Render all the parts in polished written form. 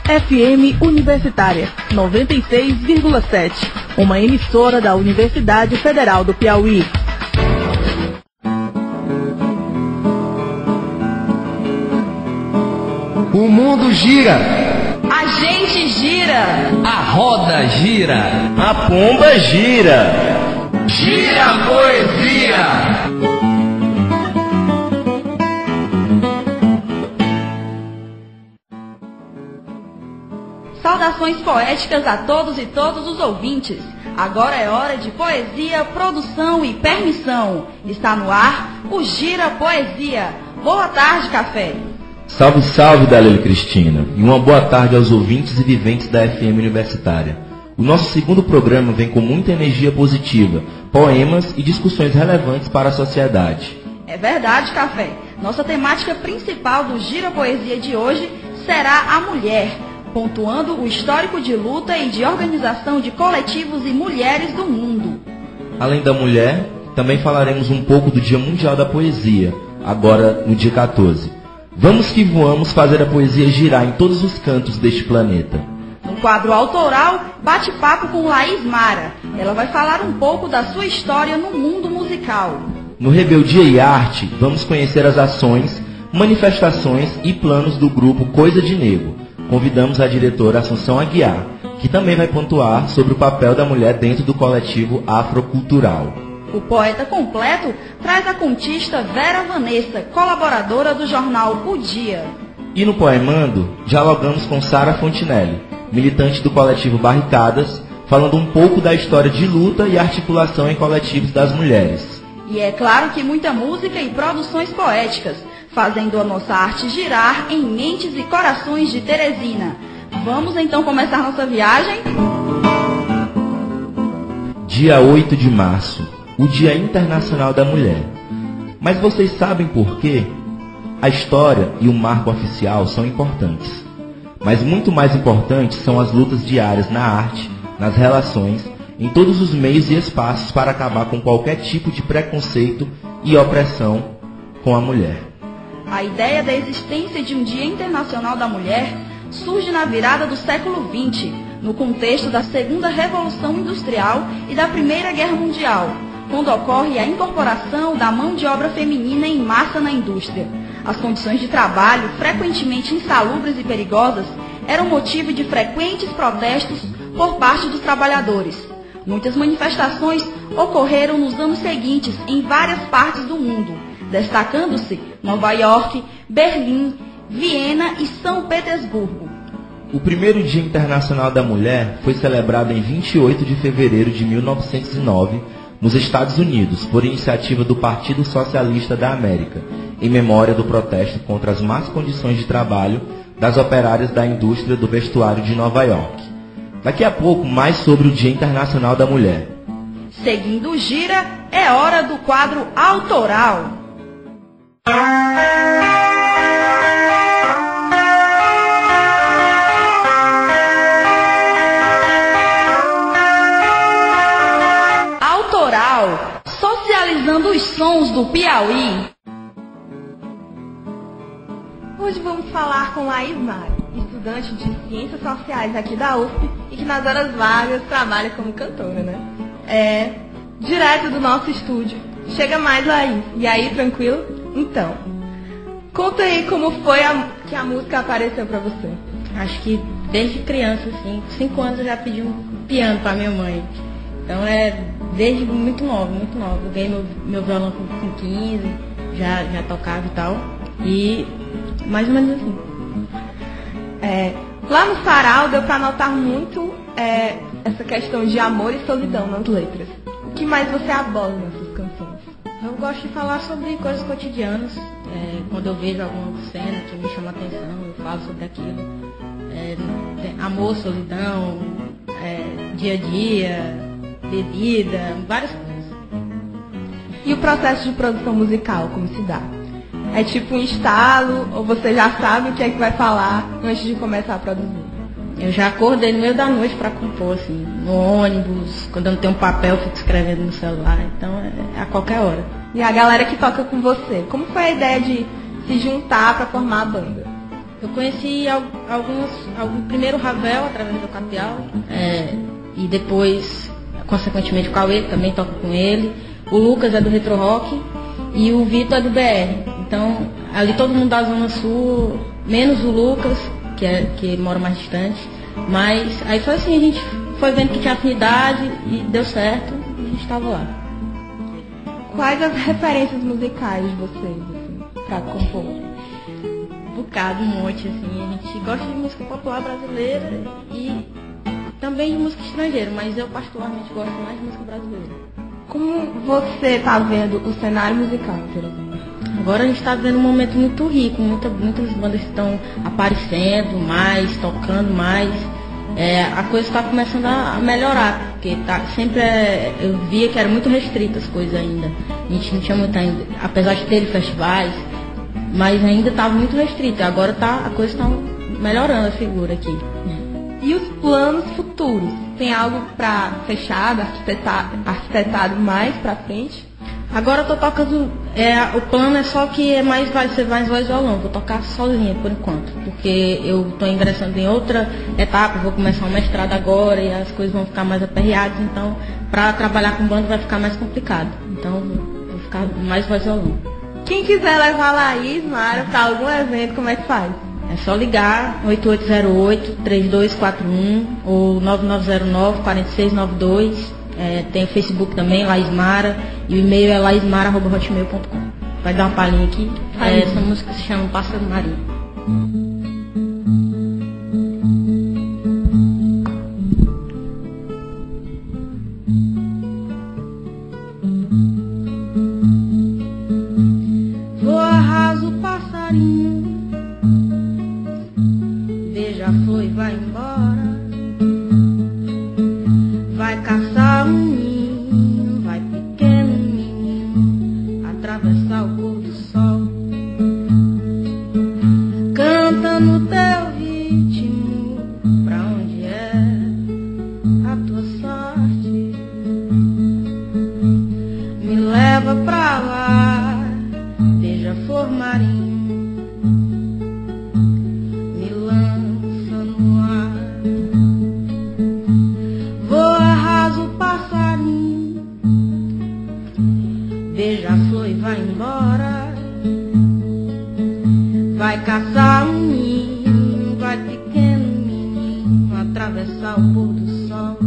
FM Universitária 96,7, uma emissora da Universidade Federal do Piauí. O mundo gira. A gente gira. A roda gira. A pomba gira. Gira a poesia. Saudações poéticas a todos e todos os ouvintes. Agora é hora de poesia, produção e permissão. Está no ar o Gira Poesia. Boa tarde, Café. Salve, salve, Dalila Cristina, e uma boa tarde aos ouvintes e viventes da FM Universitária. O nosso segundo programa vem com muita energia positiva, poemas e discussões relevantes para a sociedade. É verdade, Café. Nossa temática principal do Gira Poesia de hoje será a mulher, pontuando o histórico de luta e de organização de coletivos e mulheres do mundo. Além da mulher, também falaremos um pouco do Dia Mundial da Poesia, agora no dia 14. Vamos que voamos fazer a poesia girar em todos os cantos deste planeta. No quadro autoral, bate-papo com Laís Mara. Ela vai falar um pouco da sua história no mundo musical. No Rebeldia e Arte, vamos conhecer as ações, manifestações e planos do grupo Coisa de Nego. Convidamos a diretora Assunção Aguiar, que também vai pontuar sobre o papel da mulher dentro do coletivo afrocultural. O poeta completo traz a contista Vera Vanessa, colaboradora do jornal O Dia. E no Poemando, dialogamos com Sara Fontinelli, militante do coletivo Barricadas, falando um pouco da história de luta e articulação em coletivos das mulheres. E é claro que muita música e produções poéticas, fazendo a nossa arte girar em mentes e corações de Teresina. Vamos então começar nossa viagem? Dia 8 de março. O Dia Internacional da Mulher. Mas vocês sabem por quê? A história e o marco oficial são importantes. Mas muito mais importantes são as lutas diárias na arte, nas relações, em todos os meios e espaços para acabar com qualquer tipo de preconceito e opressão com a mulher. A ideia da existência de um Dia Internacional da Mulher surge na virada do século XX, no contexto da Segunda Revolução Industrial e da Primeira Guerra Mundial, quando ocorre a incorporação da mão de obra feminina em massa na indústria. As condições de trabalho, frequentemente insalubres e perigosas, eram motivo de frequentes protestos por parte dos trabalhadores. Muitas manifestações ocorreram nos anos seguintes em várias partes do mundo, destacando-se Nova York, Berlim, Viena e São Petersburgo. O primeiro Dia Internacional da Mulher foi celebrado em 28 de fevereiro de 1909, nos Estados Unidos, por iniciativa do Partido Socialista da América, em memória do protesto contra as más condições de trabalho das operárias da indústria do vestuário de Nova York. Daqui a pouco, mais sobre o Dia Internacional da Mulher. Seguindo o Gira, é hora do quadro autoral. Socializando os sons do Piauí. Hoje vamos falar com Laís Mara, estudante de Ciências Sociais aqui da USP e que nas horas vagas trabalha como cantora, né? Direto do nosso estúdio. Chega mais, Laís. E aí, tranquilo? Então, conta aí como foi que a música apareceu pra você. Acho que desde criança, assim, 5 anos eu já pedi um piano pra minha mãe. Então desde muito nova, muito nova. Eu ganhei meu violão com 15, já tocava e tal. E mais ou menos assim. Lá no Sarau deu pra notar muito essa questão de amor e solidão nas letras. O que mais você aborda nessas canções? Eu gosto de falar sobre coisas cotidianas. Quando eu vejo alguma cena que me chama a atenção, eu falo sobre aquilo. Amor, solidão, dia a dia, bebida, várias coisas. E o processo de produção musical, como se dá? É tipo um estalo, ou você já sabe o que é que vai falar antes de começar a produzir? Eu já acordei no meio da noite para compor, assim, no ônibus, quando eu não tenho papel, eu fico escrevendo no celular, então é a qualquer hora. E a galera que toca com você, como foi a ideia de se juntar para formar a banda? Eu conheci primeiro o Ravel, através do Capial, e depois, consequentemente, o Cauê, que também toca com ele. O Lucas é do Retro Rock e o Vitor é do BR. Então, ali todo mundo da Zona Sul, menos o Lucas, que mora mais distante. Mas aí foi assim, a gente foi vendo que tinha afinidade e deu certo e a gente estava lá. Quais as referências musicais de vocês, assim, pra compor? Um bocado, um monte, assim. A gente gosta de música popular brasileira e também de música estrangeira, mas eu particularmente gosto mais de música brasileira. Como você está vendo o cenário musical, por exemplo? Agora a gente está vendo um momento muito rico, muitas bandas estão aparecendo mais, tocando mais. A coisa está começando a melhorar, porque eu via que era muito restrito as coisas ainda. A gente não tinha muito ainda, apesar de ter festivais, mas ainda estava muito restrito. Agora a coisa está melhorando a figura aqui. E os planos futuros? Tem algo para fechado, arquitetado mais para frente? Agora eu tô tocando, o plano é só que vai ser mais voz e violão, vou tocar sozinha por enquanto, porque eu estou ingressando em outra etapa, vou começar um mestrado agora e as coisas vão ficar mais aperreadas, então para trabalhar com banda vai ficar mais complicado, então vou ficar mais voz e violão. Quem quiser levar a Laís Mara para algum evento, como é que faz? É só ligar 8808-3241 ou 9909-4692. Tem o Facebook também, Laís Mara, e o e-mail é laismara@hotmail.com. Vai dar uma palhinha aqui. Essa música se chama Pássaro Marinho. Voa raso passarinho, beija-flor e vai embora. Vai caçar um ninho, vai pequeno ninho, atravessar o pôr do sol. Canta no teu ritmo, pra onde é a tua sorte. Me leva pra lá, beija-flor marinho, me lança no ar. Beija-flor e vai embora. Vai caçar um ninho, vai pequeno menino, atravessar o pôr do sol.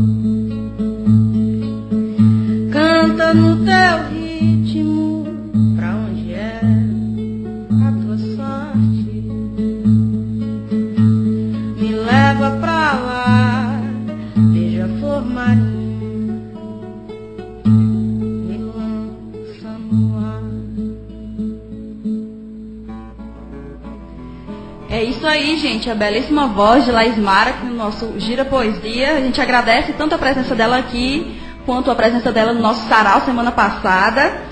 Canta no teu ritmo, pra onde é a tua sorte. Me leva pra lá, beija-flor marinho. É isso aí, gente, a belíssima voz de Laís Mara aqui no nosso Gira Poesia. A gente agradece tanto a presença dela aqui, quanto a presença dela no nosso sarau semana passada.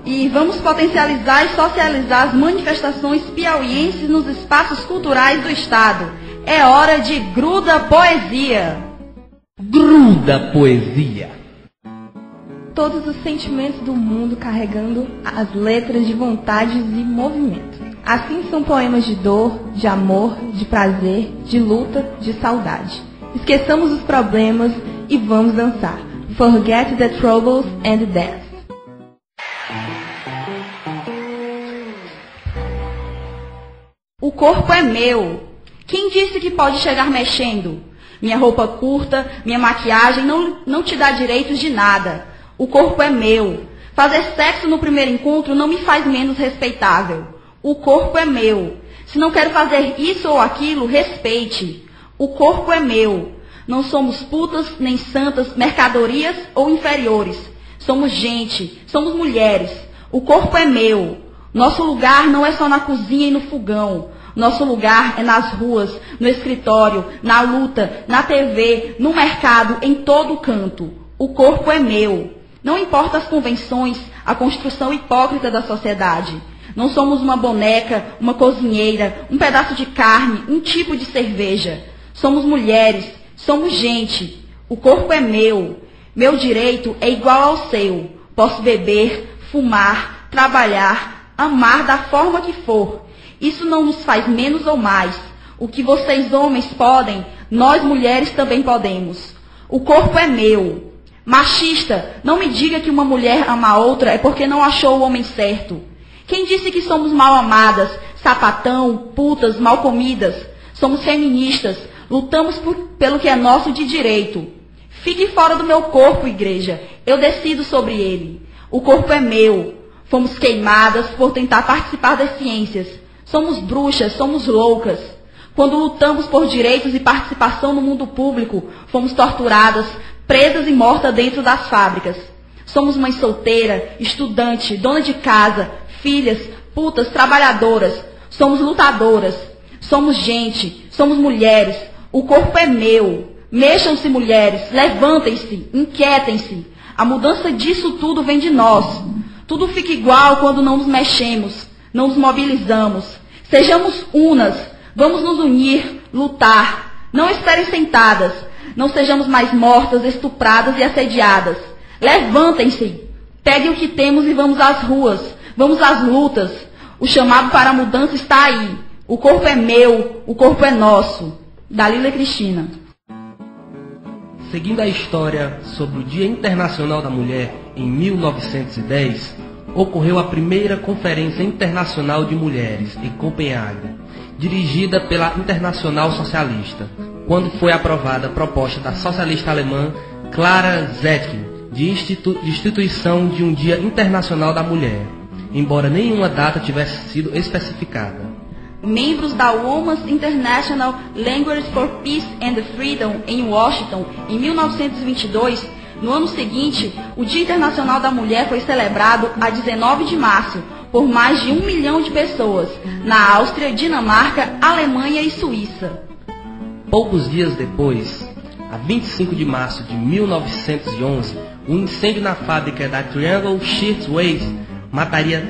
E vamos potencializar e socializar as manifestações piauienses nos espaços culturais do estado. É hora de Gruda Poesia. Gruda Poesia. Todos os sentimentos do mundo carregando as letras de vontades e movimento. Assim são poemas de dor, de amor, de prazer, de luta, de saudade. Esqueçamos os problemas e vamos dançar. Forget the troubles and dance. O corpo é meu. Quem disse que pode chegar mexendo? Minha roupa curta, minha maquiagem não te dá direitos de nada. O corpo é meu. Fazer sexo no primeiro encontro não me faz menos respeitável. O corpo é meu. Se não quero fazer isso ou aquilo, respeite. O corpo é meu. Não somos putas, nem santas, mercadorias ou inferiores. Somos gente, somos mulheres. O corpo é meu. Nosso lugar não é só na cozinha e no fogão. Nosso lugar é nas ruas, no escritório, na luta, na TV, no mercado, em todo canto. O corpo é meu. Não importa as convenções, a construção hipócrita da sociedade. Não somos uma boneca, uma cozinheira, um pedaço de carne, um tipo de cerveja. Somos mulheres, somos gente. O corpo é meu. Meu direito é igual ao seu. Posso beber, fumar, trabalhar, amar da forma que for. Isso não nos faz menos ou mais. O que vocês homens podem, nós mulheres também podemos. O corpo é meu. Machista, não me diga que uma mulher ama a outra é porque não achou o homem certo. Quem disse que somos mal amadas, sapatão, putas, mal comidas? Somos feministas, lutamos pelo que é nosso de direito. Fique fora do meu corpo, igreja, eu decido sobre ele. O corpo é meu. Fomos queimadas por tentar participar das ciências. Somos bruxas, somos loucas. Quando lutamos por direitos e participação no mundo público, fomos torturadas, presas e mortas dentro das fábricas. Somos mãe solteira, estudante, dona de casa, filhas, putas, trabalhadoras. Somos lutadoras. Somos gente, somos mulheres. O corpo é meu. Mexam-se, mulheres, levantem-se, inquietem-se. A mudança disso tudo vem de nós. Tudo fica igual quando não nos mexemos, não nos mobilizamos. Sejamos unas, vamos nos unir, lutar. Não esperem sentadas. Não sejamos mais mortas, estupradas e assediadas. Levantem-se, peguem o que temos e vamos às ruas, vamos às lutas. O chamado para a mudança está aí. O corpo é meu, o corpo é nosso. Dalila Cristina. Seguindo a história sobre o Dia Internacional da Mulher, em 1910, ocorreu a primeira Conferência Internacional de Mulheres, em Copenhague, dirigida pela Internacional Socialista, quando foi aprovada a proposta da socialista alemã Clara Zetkin de instituição de um Dia Internacional da Mulher, embora nenhuma data tivesse sido especificada. Membros da Women's International Language for Peace and Freedom em Washington, em 1922, no ano seguinte, o Dia Internacional da Mulher foi celebrado a 19 de março por mais de 1 milhão de pessoas, na Áustria, Dinamarca, Alemanha e Suíça. Poucos dias depois, a 25 de março de 1911, um incêndio na fábrica da Triangle Shirtwaist mataria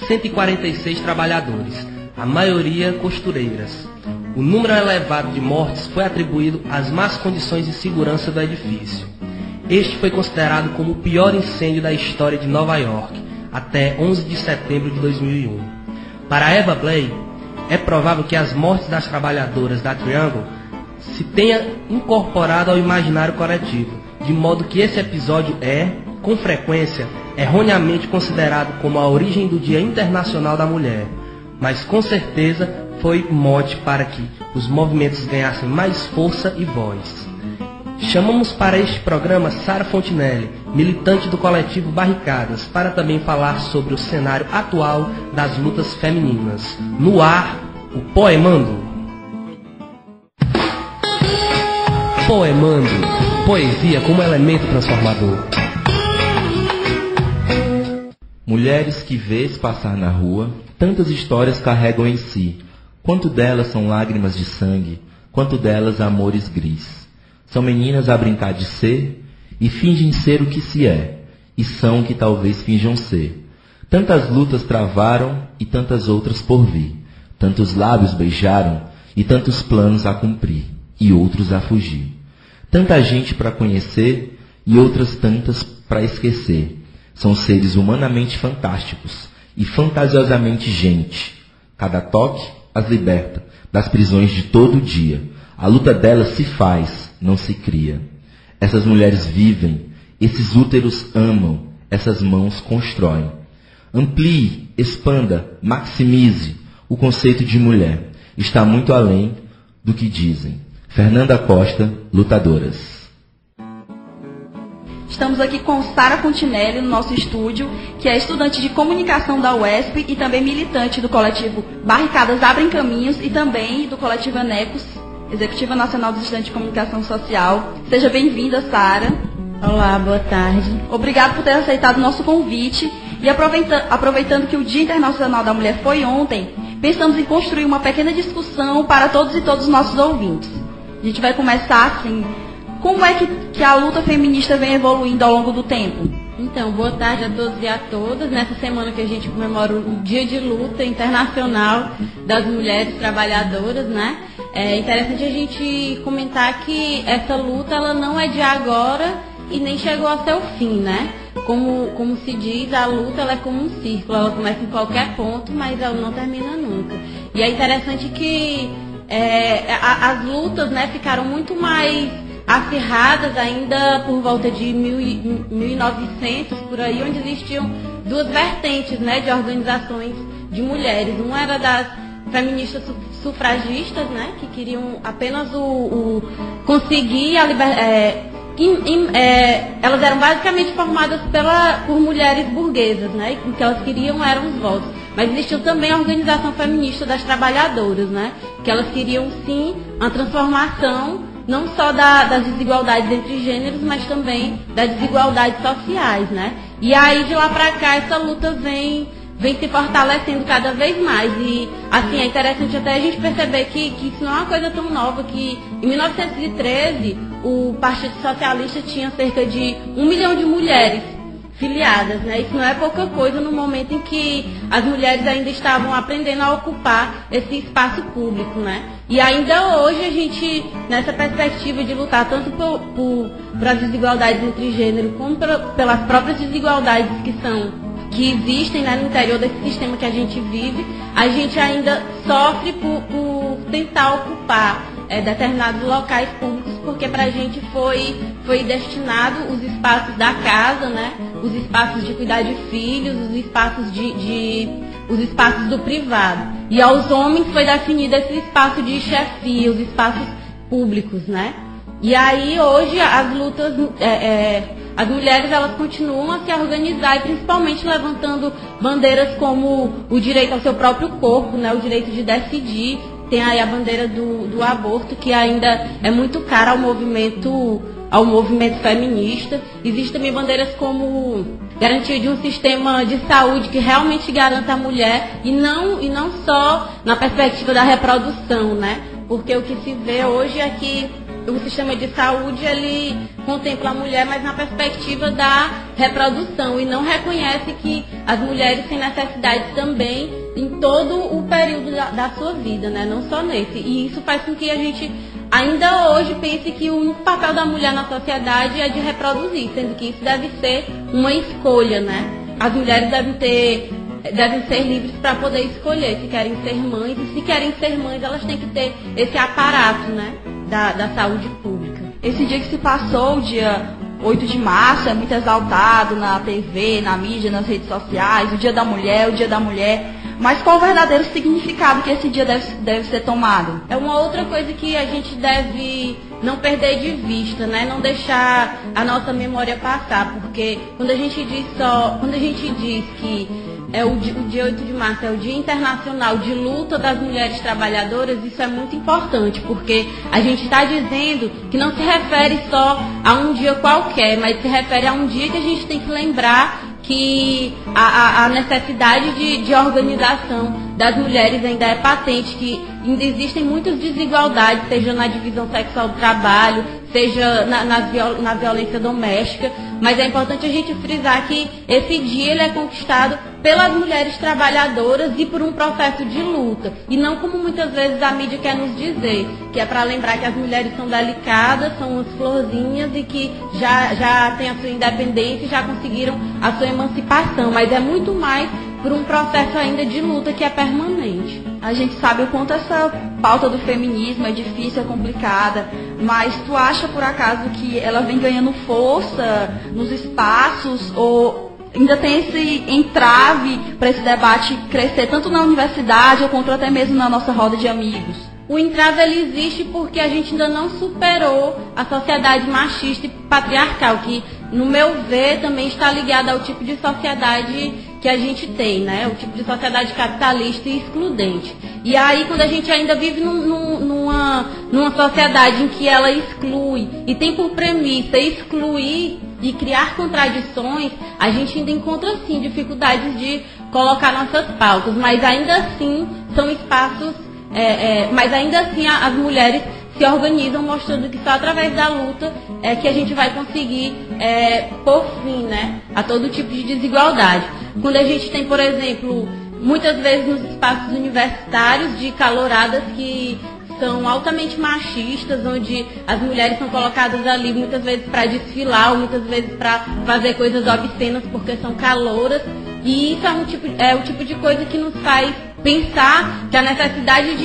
146 trabalhadores, a maioria costureiras. O número elevado de mortes foi atribuído às más condições de segurança do edifício. Este foi considerado como o pior incêndio da história de Nova York, até 11 de setembro de 2001. Para Eva Blay, é provável que as mortes das trabalhadoras da Triangle se tenha incorporado ao imaginário coletivo, de modo que esse episódio é, com frequência, erroneamente considerado como a origem do Dia Internacional da Mulher, mas com certeza foi mote para que os movimentos ganhassem mais força e voz. Chamamos para este programa Sara Fontinelli, militante do coletivo Barricadas, para também falar sobre o cenário atual das lutas femininas. No ar, o Poemando. Poemando, poesia como elemento transformador. Mulheres que vês passar na rua, tantas histórias carregam em si. Quanto delas são lágrimas de sangue, quanto delas amores gris. São meninas a brincar de ser, e fingem ser o que se é, e são o que talvez finjam ser. Tantas lutas travaram, e tantas outras por vir. Tantos lábios beijaram, e tantos planos a cumprir, e outros a fugir. Tanta gente para conhecer, e outras tantas para esquecer. São seres humanamente fantásticos e fantasiosamente gente. Cada toque as liberta das prisões de todo dia. A luta delas se faz, não se cria. Essas mulheres vivem, esses úteros amam, essas mãos constroem. Amplie, expanda, maximize o conceito de mulher. Está muito além do que dizem. Fernanda Costa, Lutadoras. Estamos aqui com Sara Fontinelli no nosso estúdio, que é estudante de comunicação da UESP e também militante do coletivo Barricadas Abrem Caminhos e também do coletivo ANECOS, Executiva Nacional dos Estudantes de Comunicação Social. Seja bem-vinda, Sara. Olá, boa tarde. Obrigada por ter aceitado o nosso convite. E aproveitando que o Dia Internacional da Mulher foi ontem, pensamos em construir uma pequena discussão para todos e todos os nossos ouvintes. A gente vai começar assim. Como é que a luta feminista vem evoluindo ao longo do tempo? Então, boa tarde a todos e a todas. Nessa semana que a gente comemora o Dia de Luta Internacional das Mulheres Trabalhadoras, né? É interessante a gente comentar que essa luta ela não é de agora e nem chegou até o fim, né? Como se diz, a luta ela é como um círculo, ela começa em qualquer ponto, mas ela não termina nunca. E é interessante que as lutas, né, ficaram muito mais acirradas ainda por volta de 1900, por aí, onde existiam duas vertentes, né, de organizações de mulheres. Uma era das feministas sufragistas, né, que queriam apenas conseguir a liberdade. Elas eram basicamente formadas por mulheres burguesas, né, e o que elas queriam eram os votos. Mas existiu também a organização feminista das trabalhadoras, né, que elas queriam sim a transformação não só das desigualdades entre gêneros, mas também das desigualdades sociais, né. E aí de lá pra cá essa luta vem se fortalecendo cada vez mais. E assim, é interessante até a gente perceber que isso não é uma coisa tão nova, que em 1913 o Partido Socialista tinha cerca de 1 milhão de mulheres filiadas, né? Isso não é pouca coisa no momento em que as mulheres ainda estavam aprendendo a ocupar esse espaço público, né? E ainda hoje a gente, nessa perspectiva de lutar tanto por as desigualdades entre gênero, como pelas próprias desigualdades que existem, né, no interior desse sistema que a gente vive, a gente ainda sofre por tentar ocupar determinados locais públicos, porque para a gente foi destinado os espaços da casa, né, os espaços de cuidar de filhos, os espaços os espaços do privado. E aos homens foi definido esse espaço de chefia, os espaços públicos, né. E aí hoje as lutas, as mulheres elas continuam a se organizar e principalmente levantando bandeiras como o direito ao seu próprio corpo, né, o direito de decidir. Tem aí a bandeira do aborto, que ainda é muito cara ao movimento feminista. Existem também bandeiras como garantia de um sistema de saúde que realmente garanta a mulher e não só na perspectiva da reprodução, né? Porque o que se vê hoje é que o sistema de saúde ele contempla a mulher, mas na perspectiva da reprodução, e não reconhece que as mulheres têm necessidades também em todo o período da sua vida, né? Não só nesse. E isso faz com que a gente ainda hoje pense que o único papel da mulher na sociedade é de reproduzir, sendo que isso deve ser uma escolha, né? As mulheres devem ser livres para poder escolher se querem ser mães, e se querem ser mães elas têm que ter esse aparato, né, da saúde pública. Esse dia que se passou, o dia 8 de março, é muito exaltado na TV, na mídia, nas redes sociais, o Dia da Mulher. Mas qual o verdadeiro significado que esse dia deve ser tomado? É uma outra coisa que a gente deve não perder de vista, né? Não deixar a nossa memória passar, porque quando a gente diz que o dia 8 de março é o Dia Internacional de Luta das Mulheres Trabalhadoras, isso é muito importante, porque a gente está dizendo que não se refere só a um dia qualquer, mas se refere a um dia que a gente tem que lembrar que a necessidade de organização das mulheres ainda é patente, que ainda existem muitas desigualdades, seja na divisão sexual do trabalho, seja na violência doméstica, mas é importante a gente frisar que esse dia ele é conquistado pelas mulheres trabalhadoras e por um processo de luta, e não como muitas vezes a mídia quer nos dizer, que é para lembrar que as mulheres são delicadas, são umas florzinhas e que já têm a sua independência e já conseguiram a sua emancipação, mas é muito mais por um processo ainda de luta que é permanente. A gente sabe o quanto essa pauta do feminismo é difícil, é complicada, mas tu acha por acaso que ela vem ganhando força nos espaços, ou ainda tem esse entrave para esse debate crescer tanto na universidade ou quanto até mesmo na nossa roda de amigos? O entrave ele existe porque a gente ainda não superou a sociedade machista e patriarcal, que, no meu ver, também está ligada ao tipo de sociedade que a gente tem, né? O tipo de sociedade capitalista e excludente. E aí, quando a gente ainda vive numa sociedade em que ela exclui e tem por premissa excluir e criar contradições, a gente ainda encontra, sim, dificuldades de colocar nossas pautas, mas ainda assim são espaços, mas ainda assim as mulheres se organizam, mostrando que só através da luta é que a gente vai conseguir pôr fim, né, a todo tipo de desigualdade. Quando a gente tem, por exemplo, muitas vezes nos espaços universitários de caloradas que são altamente machistas, onde as mulheres são colocadas ali muitas vezes para desfilar, ou muitas vezes para fazer coisas obscenas porque são calouras, e isso é o tipo de coisa que nos faz pensar que a necessidade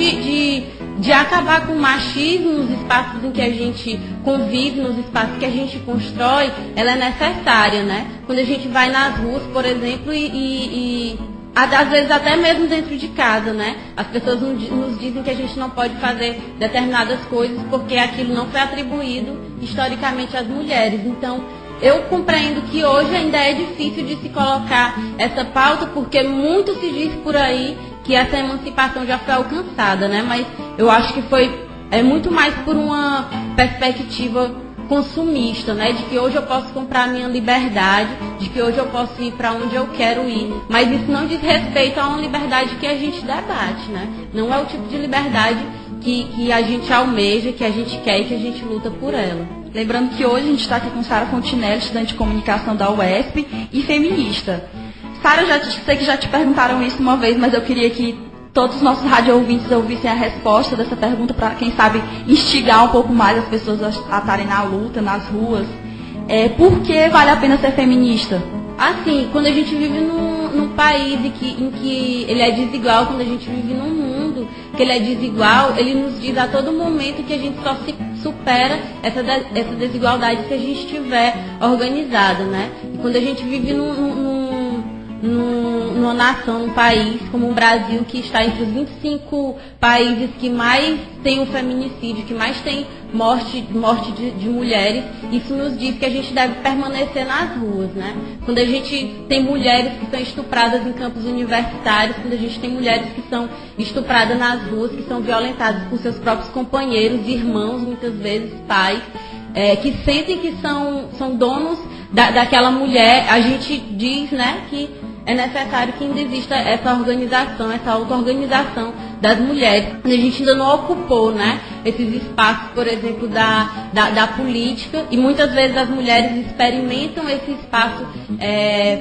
de acabar com o machismo nos espaços em que a gente convive, nos espaços que a gente constrói, ela é necessária, né? Quando a gente vai nas ruas, por exemplo, e às vezes até mesmo dentro de casa, né? As pessoas nos dizem que a gente não pode fazer determinadas coisas porque aquilo não foi atribuído historicamente às mulheres. Então, eu compreendo que hoje ainda é difícil de se colocar essa pauta, porque muito se diz por aí que essa emancipação já foi alcançada, né? Mas eu acho que é muito mais por uma perspectiva consumista, né? De que hoje eu posso comprar a minha liberdade, de que hoje eu posso ir para onde eu quero ir. Mas isso não diz respeito a uma liberdade que a gente debate, né? Não é o tipo de liberdade que a gente almeja, que a gente quer e que a gente luta por ela. Lembrando que hoje a gente está aqui com Sara Fontinelli, estudante de comunicação da UESP e feminista. Sara, sei que já te perguntaram isso uma vez, mas eu queria que todos os nossos rádio ouvintes ouvissem a resposta dessa pergunta para, quem sabe, instigar um pouco mais as pessoas a estarem na luta, nas ruas. Por que vale a pena ser feminista? Assim, quando a gente vive num país em que ele é desigual, quando a gente vive num mundo que ele é desigual, ele nos diz a todo momento que a gente só se supera essa desigualdade se a gente estiver organizada, né? E quando a gente vive numa nação, num país como o Brasil, que está entre os 25 países que mais tem o feminicídio, que mais tem morte de mulheres, isso nos diz que a gente deve permanecer nas ruas, né? Quando a gente tem mulheres que são estupradas em campos universitários, quando a gente tem mulheres que são estupradas nas ruas, que são violentadas por seus próprios companheiros, irmãos, muitas vezes pais, que sentem que são donos daquela mulher, a gente diz, né, que é necessário que ainda exista essa organização, essa auto-organização das mulheres. A gente ainda não ocupou, né, esses espaços, por exemplo, da política, e muitas vezes as mulheres experimentam esse espaço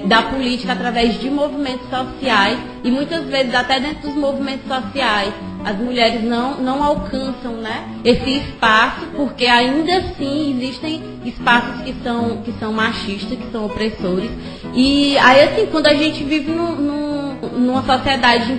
da política através de movimentos sociais, e muitas vezes até dentro dos movimentos sociais as mulheres não alcançam, né, esse espaço, porque ainda assim existem espaços que são machistas, que são opressores. E aí, assim, quando a gente vive numa sociedade em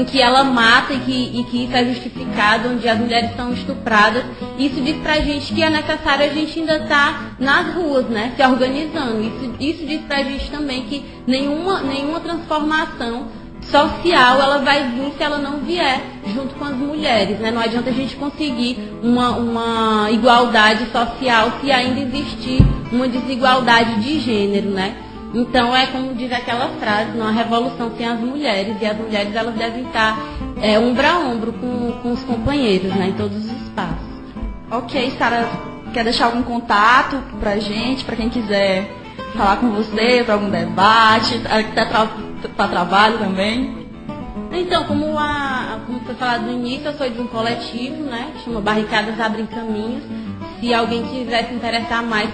que ela mata e que isso é justificado, onde as mulheres são estupradas, isso diz pra gente que é necessário a gente ainda estar nas ruas, né, se organizando. Isso diz pra gente também que nenhuma transformação social ela vai vir se ela não vier junto com as mulheres, né? Não adianta a gente conseguir uma igualdade social se ainda existir uma desigualdade de gênero, né? Então é como diz aquela frase, não há revolução sem as mulheres, e as mulheres elas devem estar ombro a ombro com os companheiros, né, em todos os espaços. Ok, Sara, quer deixar algum contato pra gente, pra quem quiser falar com você, para algum debate, até para trabalho também? Então, como foi falado no início, eu sou de um coletivo, né, que chama Barricadas Abrem Caminhos. Se alguém quiser se interessar mais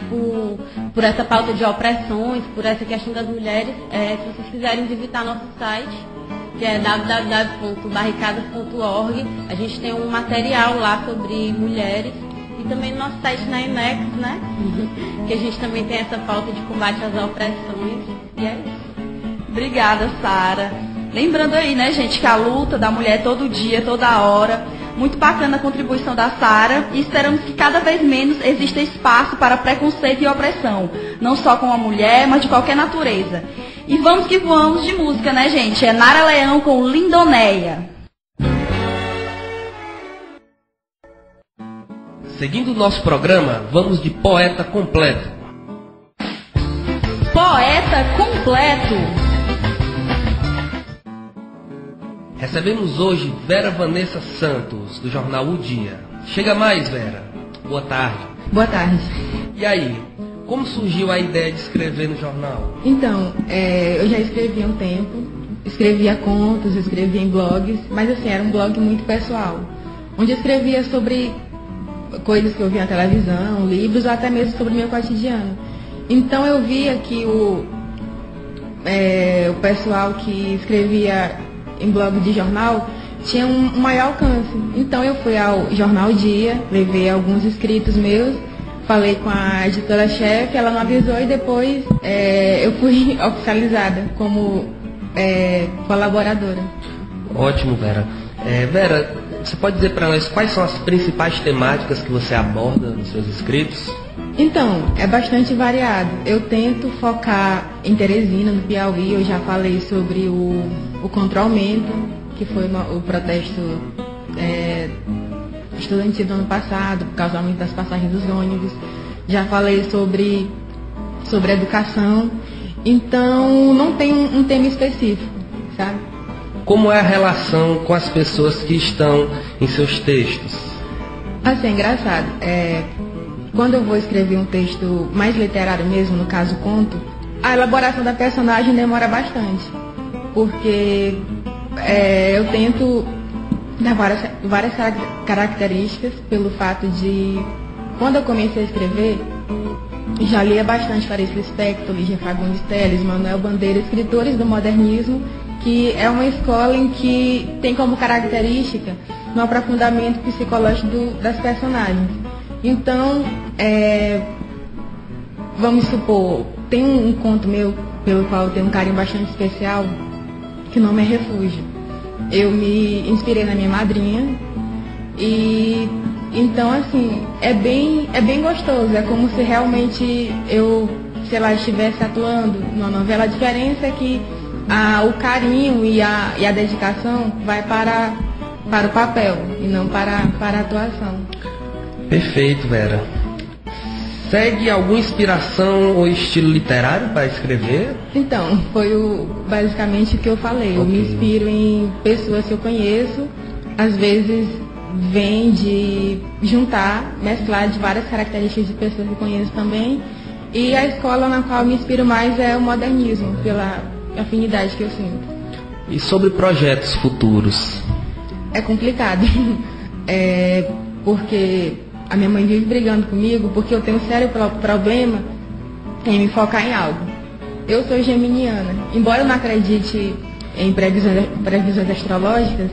por essa pauta de opressões, por essa questão das mulheres, se vocês quiserem visitar nosso site, que é www.barricadas.org, a gente tem um material lá sobre mulheres. E também no nosso site na INEX, né? Que a gente também tem essa pauta de combate às opressões. E é isso. Obrigada, Sara. Lembrando aí, né, gente, que a luta da mulher todo dia, toda hora. Muito bacana a contribuição da Sara. E esperamos que cada vez menos exista espaço para preconceito e opressão. Não só com a mulher, mas de qualquer natureza. E vamos que voamos de música, né, gente? É Nara Leão com Lindonéia. Seguindo o nosso programa, vamos de Poeta Completo. Poeta Completo. Recebemos hoje Vera Vanessa Santos, do jornal O Dia. Chega mais, Vera. Boa tarde. Boa tarde. E aí, como surgiu a ideia de escrever no jornal? Então, eu já escrevi há um tempo. Escrevia contos, escrevia em blogs, mas assim, era um blog muito pessoal, onde eu escrevia sobre coisas que eu via na televisão, livros, ou até mesmo sobre o meu cotidiano. Então eu via que o pessoal que escrevia em blog de jornal tinha um maior alcance. Então eu fui ao Jornal Dia, levei alguns escritos meus, falei com a editora-chefe, ela não avisou, e depois eu fui oficializada como colaboradora. Ótimo, Vera. Vera, você pode dizer para nós quais são as principais temáticas que você aborda nos seus escritos? Então, é bastante variado. Eu tento focar em Teresina, no Piauí. Eu já falei sobre o contra-aumento, que foi o protesto estudantil do ano passado, por causa do aumento das passagens dos ônibus. Já falei sobre educação. Então, não tem um tema específico, sabe? Como é a relação com as pessoas que estão em seus textos? Assim, é engraçado. Quando eu vou escrever um texto mais literário mesmo, no caso conto, a elaboração da personagem demora bastante. Porque eu tento dar várias características pelo fato de, quando eu comecei a escrever, já lia bastante Clarice Lispector, Lígia Fagundes Telles, Manuel Bandeira, escritores do modernismo, que é uma escola em que tem como característica um aprofundamento psicológico das personagens. Então, vamos supor, tem um conto meu pelo qual eu tenho um carinho bastante especial, que o nome é Refúgio. Eu me inspirei na minha madrinha e então, assim, é bem gostoso. É como se realmente eu, sei lá, estivesse atuando numa novela. A diferença é que o carinho e a dedicação vai para o papel e não para a atuação. Perfeito, Vera. Segue alguma inspiração ou estilo literário para escrever? Então, foi basicamente o que eu falei. Eu me inspiro em pessoas que eu conheço. Às vezes vem de juntar, mesclar de várias características de pessoas que eu conheço também. E a escola na qual eu me inspiro mais é o modernismo, pela afinidade que eu sinto. E sobre projetos futuros? É complicado. Porque a minha mãe vive brigando comigo porque eu tenho um sério problema em me focar em algo. Eu sou geminiana. Embora eu não acredite em previsões astrológicas,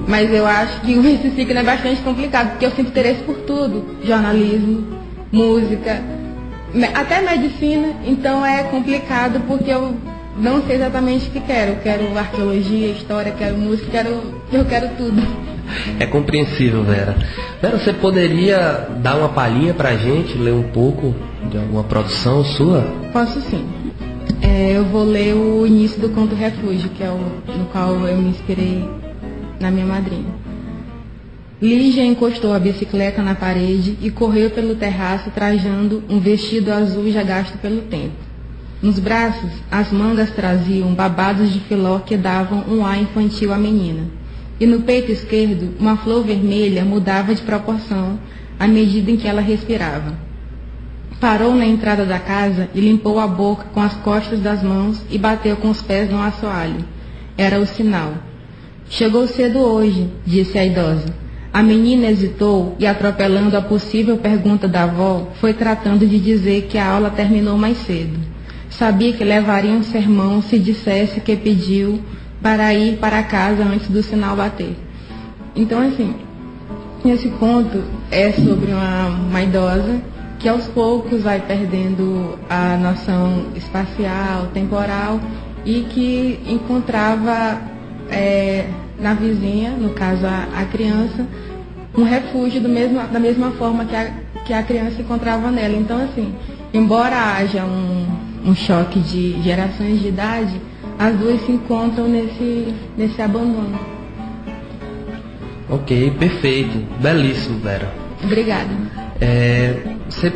mas eu acho que esse ciclo é bastante complicado, porque eu sinto interesse por tudo. Jornalismo, música, até medicina. Então é complicado porque eu não sei exatamente o que quero. Eu quero arqueologia, história, quero música, eu quero tudo. É compreensível, Vera. Vera, você poderia dar uma palhinha pra gente, ler um pouco de alguma produção sua? Posso sim. Eu vou ler o início do conto Refúgio, que é no qual eu me inspirei na minha madrinha. Lígia encostou a bicicleta na parede e correu pelo terraço trajando um vestido azul já gasto pelo tempo. Nos braços, as mangas traziam babados de filó que davam um ar infantil à menina. E no peito esquerdo, uma flor vermelha mudava de proporção à medida em que ela respirava. Parou na entrada da casa e limpou a boca com as costas das mãos e bateu com os pés no assoalho. Era o sinal. Chegou cedo hoje, disse a idosa. A menina hesitou e, atropelando a possível pergunta da avó, foi tratando de dizer que a aula terminou mais cedo. Sabia que levaria um sermão se dissesse que pediu para ir para casa antes do sinal bater. Então, assim, esse conto é sobre uma idosa que aos poucos vai perdendo a noção espacial, temporal, e que encontrava na vizinha, no caso a criança, um refúgio da mesma forma que a criança encontrava nela. Então, assim, embora haja um choque de gerações de idade, as duas se encontram nesse abandono. Ok, perfeito. Belíssimo, Vera. Obrigada. Você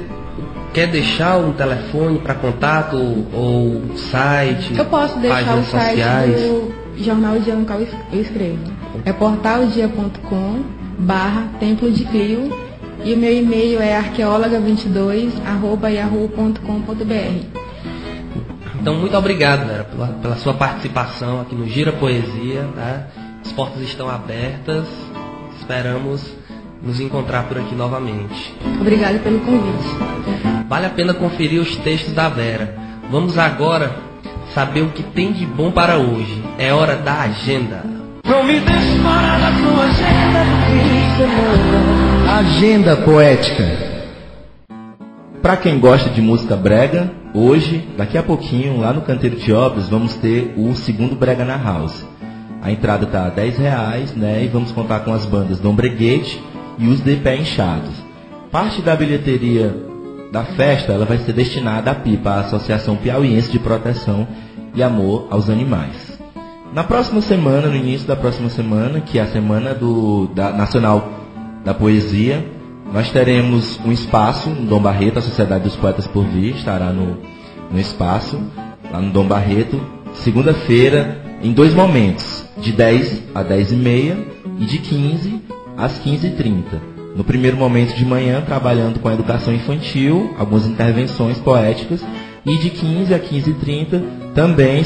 quer deixar um telefone para contato ou site? Eu posso deixar o site sociais? do jornal O Dia no qual eu escrevo. É portaldia.com/Templo de Clio e o meu e-mail é arqueóloga22@yahoo.com.br. Então, muito obrigado, Vera, pela sua participação aqui no Gira Poesia. Tá? As portas estão abertas. Esperamos nos encontrar por aqui novamente. Obrigada pelo convite. Vale a pena conferir os textos da Vera. Vamos agora saber o que tem de bom para hoje. É hora da agenda. Não me deixe fora da sua agenda do fim de semana. Agenda poética. Para quem gosta de música brega, hoje, daqui a pouquinho, lá no Canteiro de Obras, vamos ter o segundo Brega na House. A entrada está a R$10, né? E vamos contar com as bandas Dom Breguete e os De Pé Inchados. Parte da bilheteria da festa ela vai ser destinada à PIPA, a Associação Piauiense de Proteção e Amor aos Animais. Na próxima semana, no início da próxima semana, que é a semana Nacional da Poesia, nós teremos um espaço no Dom Barreto, a Sociedade dos Poetas por Vir estará no espaço, lá no Dom Barreto, segunda-feira, em 2 momentos, de 10 a 10h30 e de 15 às 15h30. No primeiro momento de manhã, trabalhando com a educação infantil, algumas intervenções poéticas, e de 15 a 15h30 também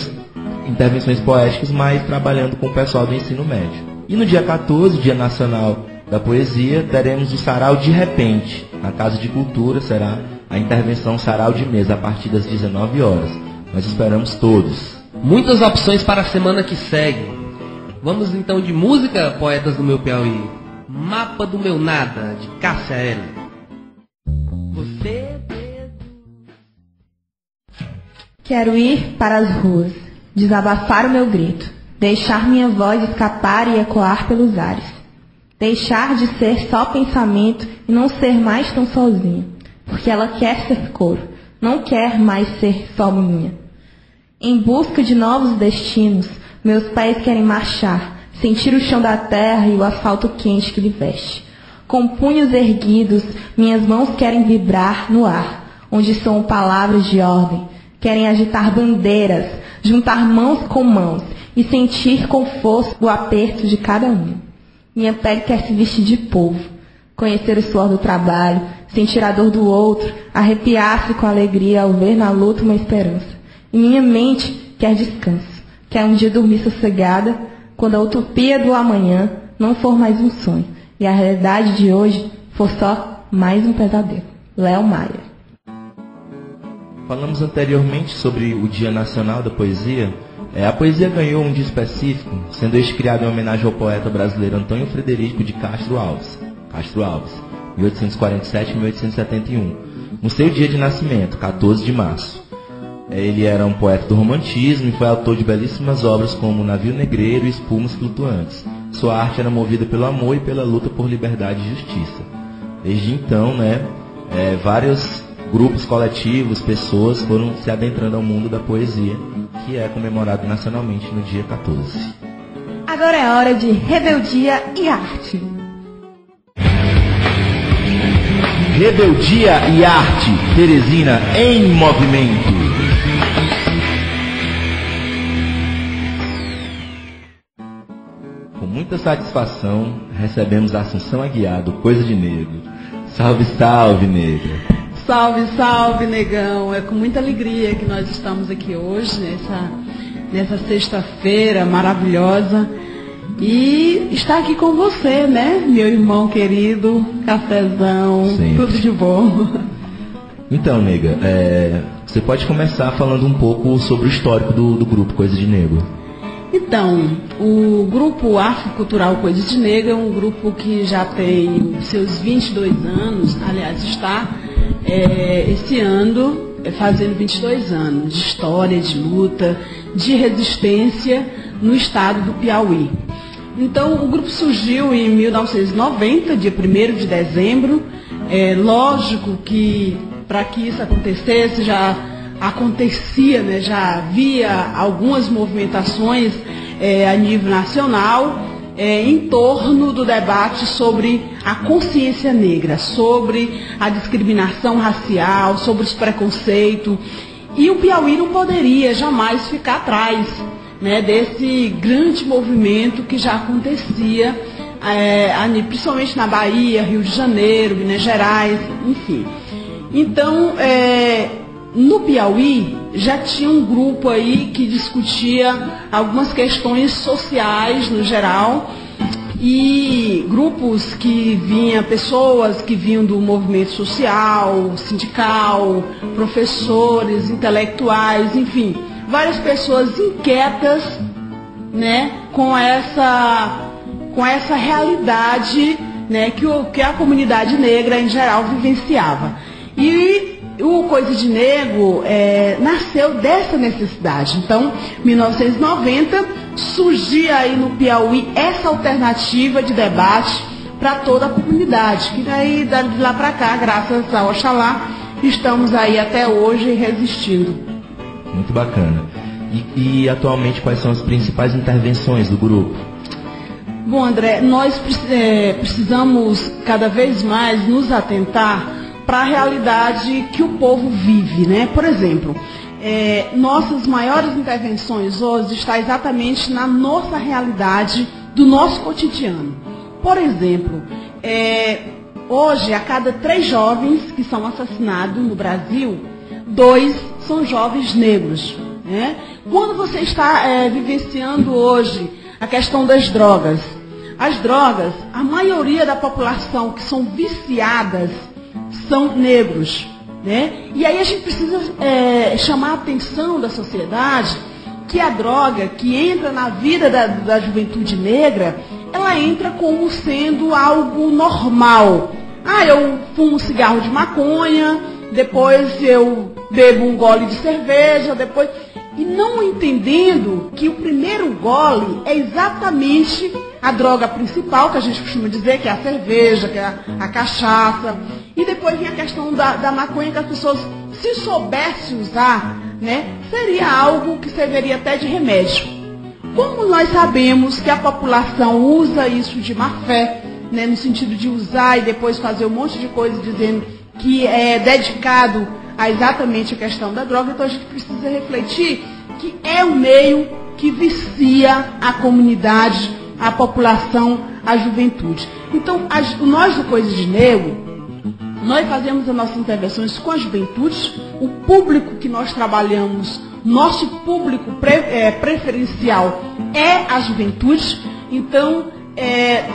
intervenções poéticas, mas trabalhando com o pessoal do ensino médio. E no dia 14, Dia Nacional da Poesia, teremos o Sarau de Repente. Na Casa de Cultura será a intervenção Sarau de Mesa, a partir das 19h. Nós esperamos todos. Muitas opções para a semana que segue. Vamos então de música, poetas do meu Piauí. Mapa do Meu Nada, de Cássia L. Quero ir para as ruas, desabafar o meu grito, deixar minha voz escapar e ecoar pelos ares. Deixar de ser só pensamento e não ser mais tão sozinha, porque ela quer ser coro, não quer mais ser só minha. Em busca de novos destinos, meus pés querem marchar, sentir o chão da terra e o asfalto quente que lhe veste. Com punhos erguidos, minhas mãos querem vibrar no ar, onde soam palavras de ordem. Querem agitar bandeiras, juntar mãos com mãos e sentir com força o aperto de cada um. Minha pele quer se vestir de povo, conhecer o suor do trabalho, sentir a dor do outro, arrepiar-se com alegria ao ver na luta uma esperança. E minha mente quer descanso, quer um dia dormir sossegada, quando a utopia do amanhã não for mais um sonho e a realidade de hoje for só mais um pesadelo. Léo Maia. Falamos anteriormente sobre o Dia Nacional da Poesia. A poesia ganhou um dia específico, sendo este criado em homenagem ao poeta brasileiro Antônio Frederico de Castro Alves, 1847-1871, no seu dia de nascimento, 14 de março. Ele era um poeta do romantismo e foi autor de belíssimas obras como Navio Negreiro e Espumas Flutuantes. Sua arte era movida pelo amor e pela luta por liberdade e justiça. Desde então, vários grupos coletivos, pessoas foram se adentrando ao mundo da poesia, que é comemorado nacionalmente no dia 14. Agora é hora de rebeldia e arte. Rebeldia e arte, Teresina em movimento. Com muita satisfação, recebemos a Assunção Aguiar, do Coisa de Negro. Salve, salve, negra. Salve, salve, negão. É com muita alegria que nós estamos aqui hoje, nessa sexta-feira maravilhosa. E estar aqui com você, né, meu irmão querido, cafezão, sempre. Tudo de bom. Então, nega, você pode começar falando um pouco sobre o histórico do grupo Coisa de Negro. Então, o grupo Afrocultural Coisa de Negro é um grupo que já tem seus 22 anos, aliás, está esse ano fazendo 22 anos de história, de luta, de resistência no estado do Piauí. Então, o grupo surgiu em 1990, dia 1º de dezembro. Lógico que para que isso acontecesse já acontecia, né, já havia algumas movimentações a nível nacional em torno do debate sobre a consciência negra, sobre a discriminação racial, sobre os preconceitos. E o Piauí não poderia jamais ficar atrás, né, desse grande movimento que já acontecia, principalmente na Bahia, Rio de Janeiro, Minas Gerais, enfim. Então, no Piauí já tinha um grupo aí que discutia algumas questões sociais no geral, e grupos que pessoas que vinham do movimento social, sindical, professores, intelectuais, enfim, várias pessoas inquietas, né, com essa realidade, né, que a comunidade negra em geral vivenciava. E o Coisa de Negro nasceu dessa necessidade. Então, em 1990, surgir aí no Piauí essa alternativa de debate para toda a comunidade, que daí de lá para cá, graças ao Oxalá, estamos aí até hoje resistindo. Muito bacana. E atualmente quais são as principais intervenções do grupo? Bom, André, nós precisamos cada vez mais nos atentar para a realidade que o povo vive, né? Por exemplo, nossas maiores intervenções hoje estão exatamente na nossa realidade do nosso cotidiano. Por exemplo, hoje, a cada 3 jovens que são assassinados no Brasil, 2 são jovens negros, né? Quando você está vivenciando hoje a questão das drogas, as drogas, a maioria da população que são viciadas são negros, né? E aí a gente precisa chamar a atenção da sociedade que a droga que entra na vida da juventude negra, ela entra como sendo algo normal. Eu fumo um cigarro de maconha, depois eu bebo um gole de cerveja, depois... E não entendendo que o primeiro gole é exatamente a droga principal, que a gente costuma dizer, que é a cerveja, que é a cachaça. E depois vem a questão da maconha, que as pessoas, se soubessem usar, né, seria algo que serviria até de remédio. Como nós sabemos que a população usa isso de má fé, né, no sentido de usar e depois fazer um monte de coisa dizendo que é dedicado a exatamente a questão da droga, então a gente precisa refletir que é um meio que vicia a comunidade, a população, a juventude. Então, nós do Coisa de Negro, nós fazemos as nossas intervenções com a juventude, o público que nós trabalhamos, nosso público preferencial é a juventude, então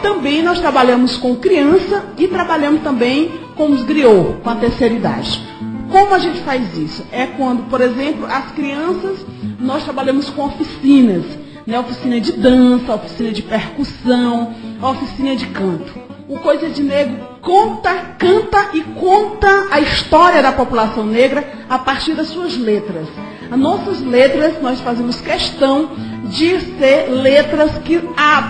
também nós trabalhamos com criança e trabalhamos também com os griots, com a terceira idade. Como a gente faz isso? É quando, por exemplo, as crianças, nós trabalhamos com oficinas, né? Oficina de dança, oficina de percussão, oficina de canto. O Coisa de Negro canta e conta a história da população negra a partir das suas letras. As nossas letras, nós fazemos questão de ser letras que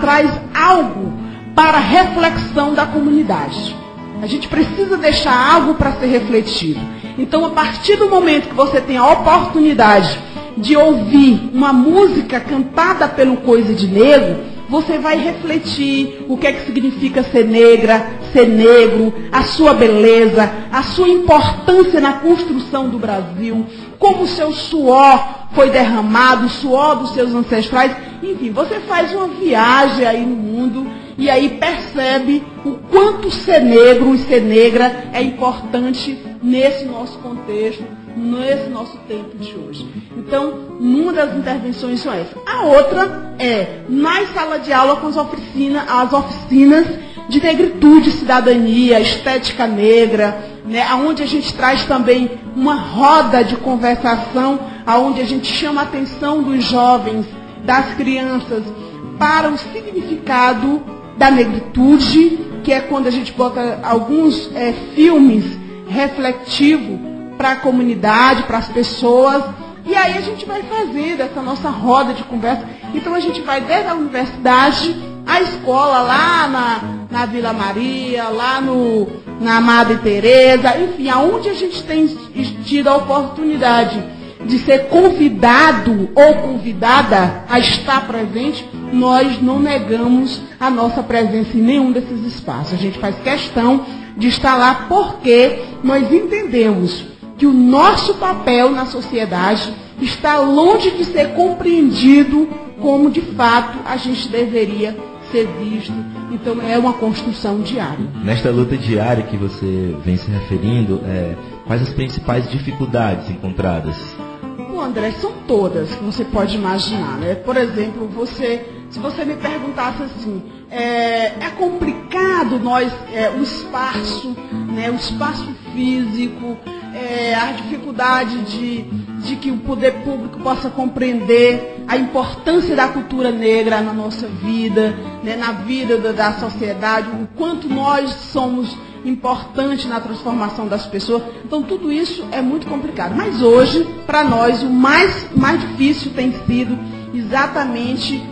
traz algo para a reflexão da comunidade. A gente precisa deixar algo para ser refletido. Então, a partir do momento que você tem a oportunidade de ouvir uma música cantada pelo Coisa de Negro, você vai refletir o que é que significa ser negra, ser negro, a sua beleza, a sua importância na construção do Brasil, como o seu suor foi derramado, o suor dos seus ancestrais. Enfim, você faz uma viagem aí no mundo e aí percebe o quanto ser negro e ser negra é importante nesse nosso contexto, nesse nosso tempo de hoje. Então, uma das intervenções são essas. A outra é nas salas de aula com as oficinas de negritude, cidadania, estética negra, né, onde a gente traz também uma roda de conversação, onde a gente chama a atenção dos jovens, das crianças, para o significado da negritude, que é quando a gente bota alguns filmes reflexivos para a comunidade, para as pessoas, e aí a gente vai fazer dessa nossa roda de conversa. Então a gente vai desde a universidade, a escola lá na Vila Maria, lá na Madre Teresa, enfim, aonde a gente tem tido a oportunidade de ser convidado ou convidada a estar presente, nós não negamos a nossa presença em nenhum desses espaços. A gente faz questão de estar lá porque nós entendemos que o nosso papel na sociedade está longe de ser compreendido como de fato a gente deveria ser visto. Então é uma construção diária. Nesta luta diária que você vem se referindo, quais as principais dificuldades encontradas? Bom, André, são todas que você pode imaginar, né? Por exemplo, se você me perguntasse assim, é complicado o espaço, né? O espaço físico, a dificuldade de que o poder público possa compreender a importância da cultura negra na nossa vida, né, na vida da sociedade, o quanto nós somos importantes na transformação das pessoas. Então, tudo isso é muito complicado. Mas hoje, para nós, o mais difícil tem sido exatamente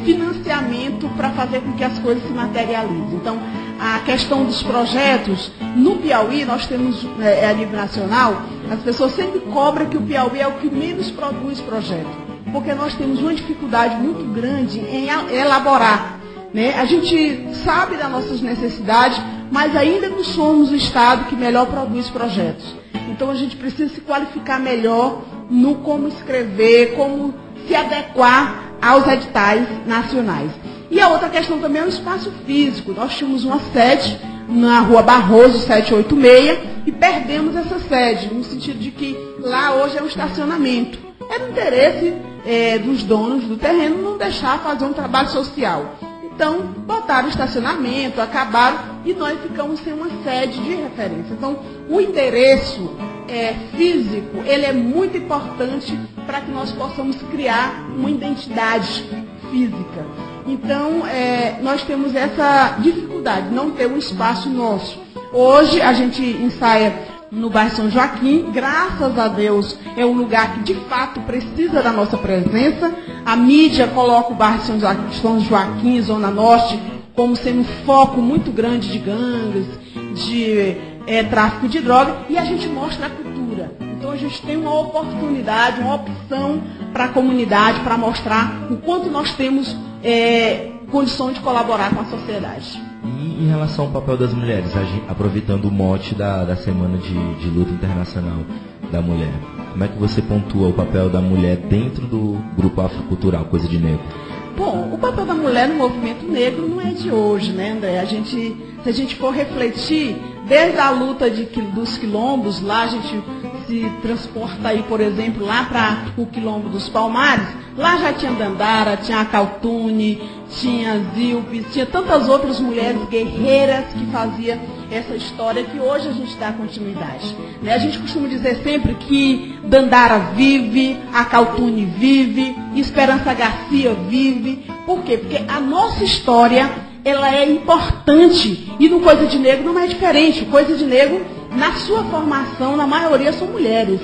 financiamento para fazer com que as coisas se materializem. Então, a questão dos projetos, no Piauí, nós temos, a nível nacional, as pessoas sempre cobram que o Piauí é o que menos produz projeto, porque nós temos uma dificuldade muito grande em elaborar. Né? A gente sabe das nossas necessidades, mas ainda não somos o estado que melhor produz projetos. Então, a gente precisa se qualificar melhor no como escrever, como se adequar aos editais nacionais. E a outra questão também é o espaço físico. Nós tínhamos uma sede na Rua Barroso 786 e perdemos essa sede, no sentido de que lá hoje é um estacionamento. Era o interesse dos donos do terreno não deixar fazer um trabalho social. Então, botaram o estacionamento, acabaram e nós ficamos sem uma sede de referência. Então, o endereço físico, ele é muito importante para que nós possamos criar uma identidade física. Então, nós temos essa dificuldade, não ter um espaço nosso. Hoje, a gente ensaia no bairro São Joaquim, graças a Deus, é um lugar que de fato precisa da nossa presença. A mídia coloca o bairro São Joaquim, Zona Norte, como sendo um foco muito grande de gangues, de tráfico de droga, e a gente mostra a cultura. Então a gente tem uma oportunidade, uma opção para a comunidade, para mostrar o quanto nós temos condição de colaborar com a sociedade. E em relação ao papel das mulheres, aproveitando o mote da Semana de Luta Internacional da Mulher, como é que você pontua o papel da mulher dentro do grupo afrocultural Coisa de Negro? Bom, o papel da mulher no movimento negro não é de hoje, né, André? Se a gente for refletir, desde a luta dos quilombos, lá a gente se transporta aí, por exemplo, lá para o quilombo dos Palmares, lá já tinha Dandara, tinha a Caltune, tinha Zilpes, tinha tantas outras mulheres guerreiras que faziam essa história que hoje a gente dá continuidade. Né? A gente costuma dizer sempre que Dandara vive, a Caltune vive, Esperança Garcia vive. Por quê? Porque a nossa história, ela é importante, e no Coisa de Negro não é diferente. O Coisa de Negro, na sua formação, na maioria são mulheres.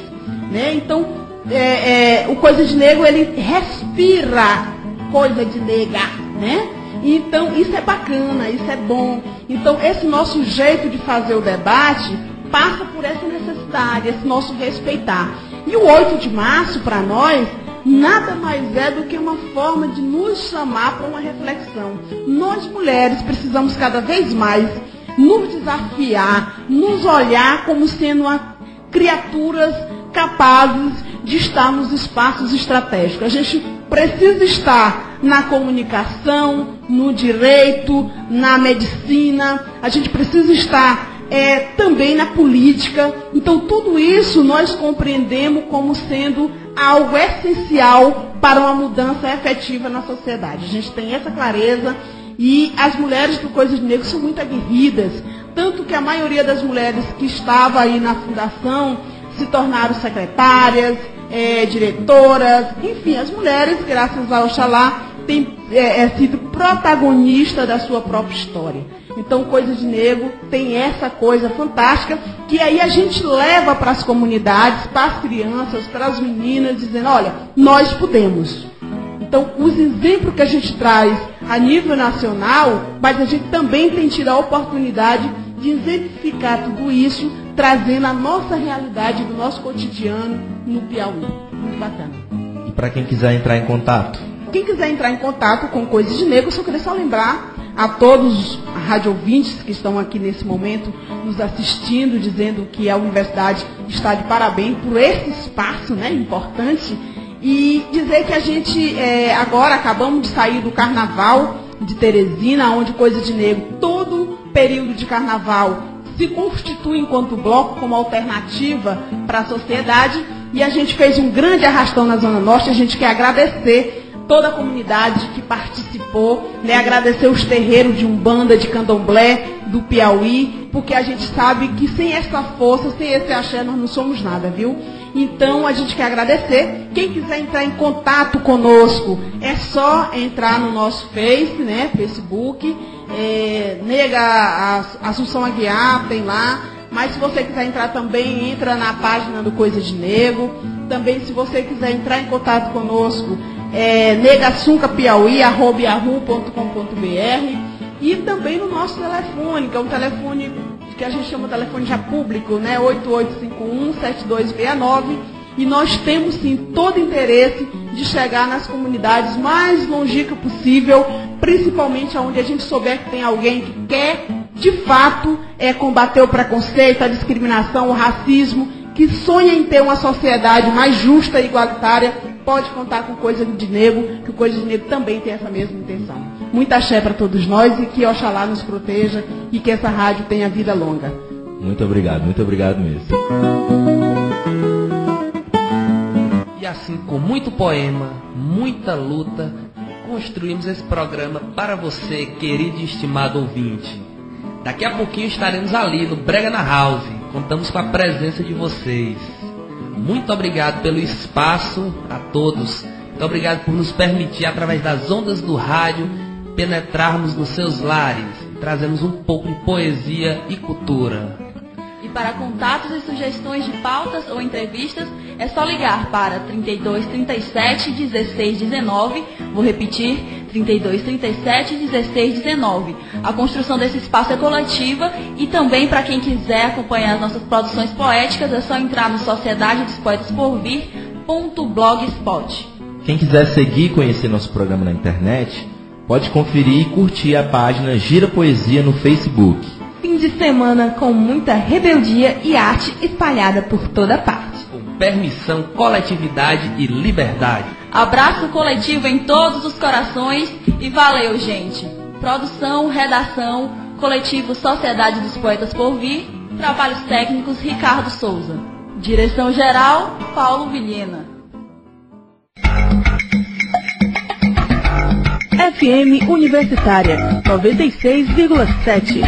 Né? Então, o Coisa de Negro, ele respira coisa de nega, né? Então, isso é bacana, isso é bom. Então, esse nosso jeito de fazer o debate passa por essa necessidade, esse nosso respeitar. E o 8 de março, para nós, nada mais é do que uma forma de nos chamar para uma reflexão. Nós, mulheres, precisamos cada vez mais nos desafiar, nos olhar como sendo criaturas capazes de estar nos espaços estratégicos. A gente precisa estar na comunicação, no direito, na medicina. A gente precisa estar também na política. Então, tudo isso nós compreendemos como sendo algo essencial para uma mudança efetiva na sociedade. A gente tem essa clareza e as mulheres do Coisa de Negro são muito aguerridas. Tanto que a maioria das mulheres que estava aí na fundação se tornaram secretárias, diretoras, enfim, as mulheres, graças ao Oxalá, têm sido protagonista da sua própria história. Então, Coisa de Negro tem essa coisa fantástica, que aí a gente leva para as comunidades, para as crianças, para as meninas, dizendo, olha, nós podemos. Então, os exemplos que a gente traz a nível nacional, mas a gente também tem tido a oportunidade de exemplificar tudo isso, trazendo a nossa realidade do nosso cotidiano no Piauí. Muito bacana. E para quem quiser entrar em contato? Quem quiser entrar em contato com Coisa de Negro, eu só queria lembrar a todos os radiovintes que estão aqui nesse momento nos assistindo, dizendo que a universidade está de parabéns por esse espaço, né, importante, e dizer que a gente agora acabamos de sair do Carnaval de Teresina, onde Coisa de Negro, todo período de Carnaval, se constitui enquanto bloco como alternativa para a sociedade, e a gente fez um grande arrastão na Zona Norte. A gente quer agradecer toda a comunidade que participou, né? Agradecer os terreiros de Umbanda, de Candomblé, do Piauí, porque a gente sabe que sem essa força, sem esse axé, nós não somos nada, viu? Então, a gente quer agradecer. Quem quiser entrar em contato conosco, é só entrar no nosso Face, né? Facebook, Nega Assunção Aguiar, tem lá. Mas se você quiser entrar também, entra na página do Coisa de Negro. Também, se você quiser entrar em contato conosco, negasuncapiauí@yahoo.com.br, e também no nosso telefone, que é um telefone que a gente chama de telefone já público, né? 8851-7269. E nós temos sim todo interesse de chegar nas comunidades mais longínquas possível, principalmente onde a gente souber que tem alguém que quer, de fato, combater o preconceito, a discriminação, o racismo, que sonha em ter uma sociedade mais justa e igualitária, pode contar com o Coisa de Negro, que o Coisa de Negro também tem essa mesma intenção. Muita axé para todos nós e que Oxalá nos proteja e que essa rádio tenha vida longa. Muito obrigado mesmo. E assim, com muito poema, muita luta, construímos esse programa para você, querido e estimado ouvinte. Daqui a pouquinho estaremos ali no Brega na House. Contamos com a presença de vocês. Muito obrigado pelo espaço a todos. Muito obrigado por nos permitir, através das ondas do rádio, penetrarmos nos seus lares e trazermos um pouco de poesia e cultura. E para contatos e sugestões de pautas ou entrevistas, é só ligar para 32 37 16 19. Vou repetir, 32 37 16 19. A construção desse espaço é coletiva e também para quem quiser acompanhar as nossas produções poéticas, é só entrar no Sociedade dos Poetas por Vir.blogspot. Quem quiser seguir e conhecer nosso programa na internet, pode conferir e curtir a página Gira Poesia no Facebook. Fim de semana com muita rebeldia e arte espalhada por toda parte. Com permissão, coletividade e liberdade. Abraço coletivo em todos os corações e valeu, gente! Produção, redação, coletivo Sociedade dos Poetas por Vir, trabalhos técnicos Ricardo Souza. Direção geral, Paulo Vilhena. FM Universitária 96,7.